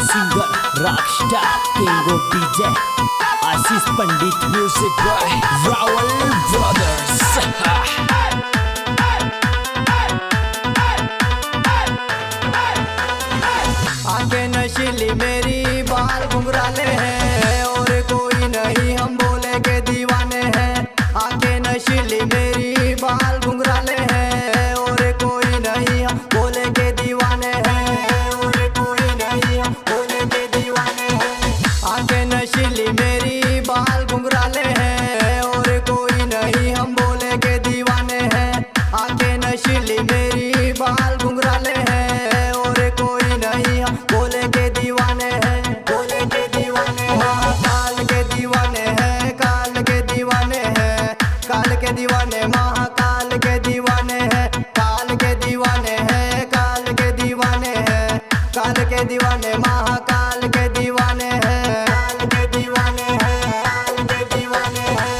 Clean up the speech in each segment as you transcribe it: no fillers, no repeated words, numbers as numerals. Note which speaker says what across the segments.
Speaker 1: Singer Rockstar king of DJ Ashish Pandit music boy Rawal brothers.
Speaker 2: आंखें नशीली मेरी बाल घुंघराले हैं और कोई नहीं हम बोले के दीवाने हैं। आंखें नशीली मेरी बाल घुंघराले हैं और कोई नहीं हम बोले के दीवाने हैं और कोई नहीं हम बोले के दीवाने हैं। आंखें नशीली मेरी बाल घुंघराले हैं और कोई नहीं हम बोले के दीवाने हैं। आंखें नशीली मेरी बाल घुंघराले हैं और कोई नहीं हम बोले के दीवाने हैं। बोले के दीवाने महाकाल के दीवाने हैं, काल के दीवाने हैं, काल के दीवाने महाकाल के दीवाने हैं, काल के दीवाने हैं, काल के दीवाने हैं, काल के दीवाने महाकाल के दीवाने हैं, काल के दीवाने हैं, काल के दीवाने हैं।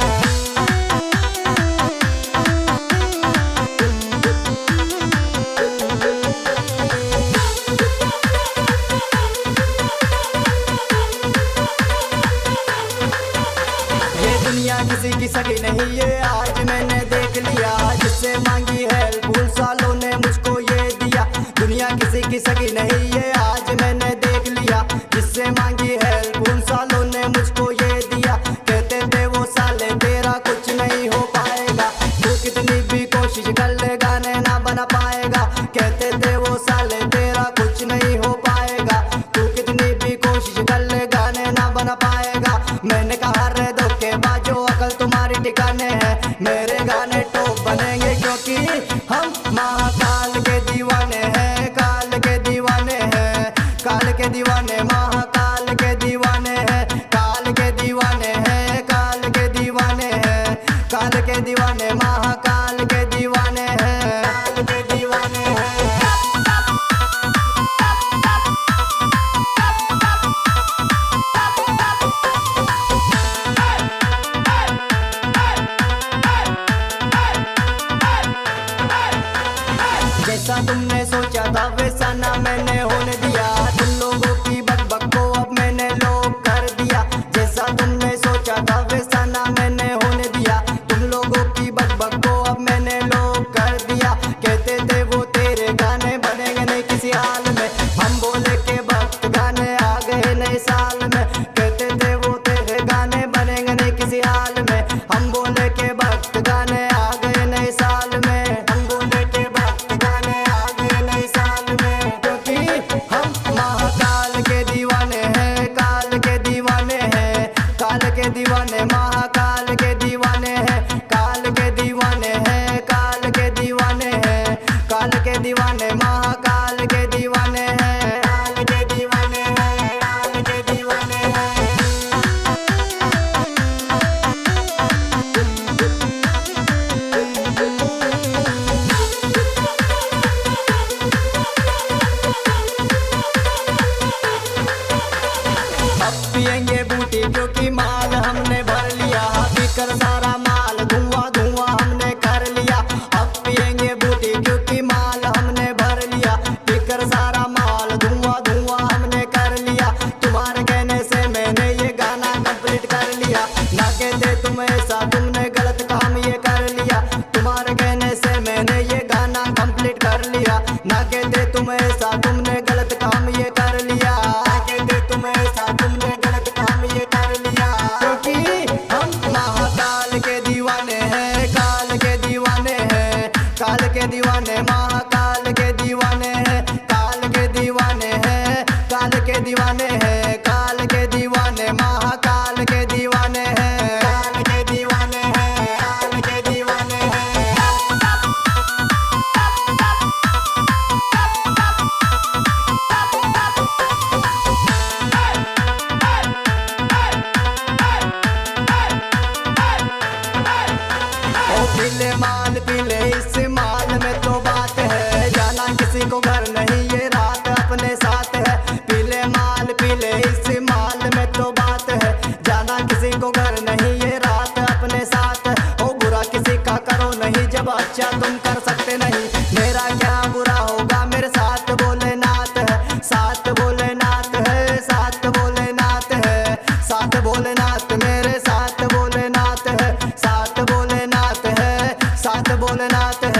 Speaker 2: दुनिया किसी की सगी नहीं ये आज मैंने देख लिया, जिससे मांगी हेल्प भूल सालों ने मुझको ये दिया। दुनिया किसी की सगी नहीं ये आज मैंने देख लिया, जिससे मांगी हेल्प भूल सालों ने मुझको ये दिया। कहते थे वो साले तेरा कुछ नहीं हो पाएगा, तू कितनी भी कोशिश कर ले गाने ना बना पाएगा। कहते थे वो साले तेरा कुछ नहीं हो पाएगा, तू कितनी भी कोशिश कर ले गाने ना बना पाएगा। मैंने कहा रे धोखेबाजो अकल तुम्हारी ठिकाने हैं, मेरे गाने टॉप बनेंगे क्योंकि हम महाकाल के दीवाने हैं, काल के दीवाने हैं, काल के दीवाने महाकाल के दीवाने हैं, काल के दीवाने हैं, काल के दीवाने हैं, काल के दीवाने महाकाल के दीवाने हैं, काल के दीवाने हैं। जैसा तुमने सोचा था वैसा ना मैंने होने दिया, तुम लोगों की बकबक को अब मैंने लोग कर दिया। जैसा तुमने सोचा था वैसा ना मैंने होने दिया, तुम लोगों की बकबक को अब मैंने लोग कर दिया। कहते थे वो तेरे गाने बनेंगे नहीं किसी हाल में, हम बोले के वक्त गाने आ गए नए साल में। कहते थे वो तेरे गाने बनेंगे नहीं किसी हाल में, हम बोले के वक्त गाने आ गए नए साल में, हम बोले के वक्त गाने आ गए नए साल में। क्योंकि हम महाकाल के दीवाने हैं, काल के दीवाने हैं, काल के दीवाने महाकाल के दीवाने हैं, काल के दीवाने हैं, काल के दीवाने हैं, काल के दीवाने महाकाल के दीवाने हैं, काल के दीवाने हैं, काल के दीवाने हैं। अब पिएंगे बूटी क्योंकि माल हमने भर लिया, पीकर सारा माल धुआं धुआं हमने कर लिया। अब पिएंगे बूटी क्योंकि माल हमने भर लिया, पीकर सारा माल धुआं धुआं हमने कर लिया। तुम्हारे कहने से मैंने ये गाना कंप्लीट कर लिया, ना कहते तुम ऐसा तुमने गलत काम ये कर लिया। तुम्हारे कहने से मैंने ये गाना कंप्लीट कर लिया, ना कहते तुम ऐसा तुमने गलत काम ये कर लिया, ना कहते तुम ऐसा तुमने गलत काम ये कर लिया। क्योंकि हम महाकाल के दीवाने हैं, काल के दीवाने हैं, काल के दीवाने महाकाल के दीवाने हैं, काल के दीवाने हैं, काल के दीवाने हैं, काल के दीवाने महाकाल के दीवाने हैं, काल के दीवाने हैं, काल के दीवाने हैं। पीले माल पीले इस माल में तो बात है, जाना किसी को घर नहीं ये रात अपने साथ है। पीले माल पीले इस माल में तो बात है, जाना किसी को घर नहीं ये रात अपने साथ है। ओ बुरा किसी का करो नहीं, जब अच्छा तुम कर सकते नहीं, मेरा क्या बुरा होगा मेरे साथ भोलेनाथ है, साथ भोलेनाथ है, भोलेनाथ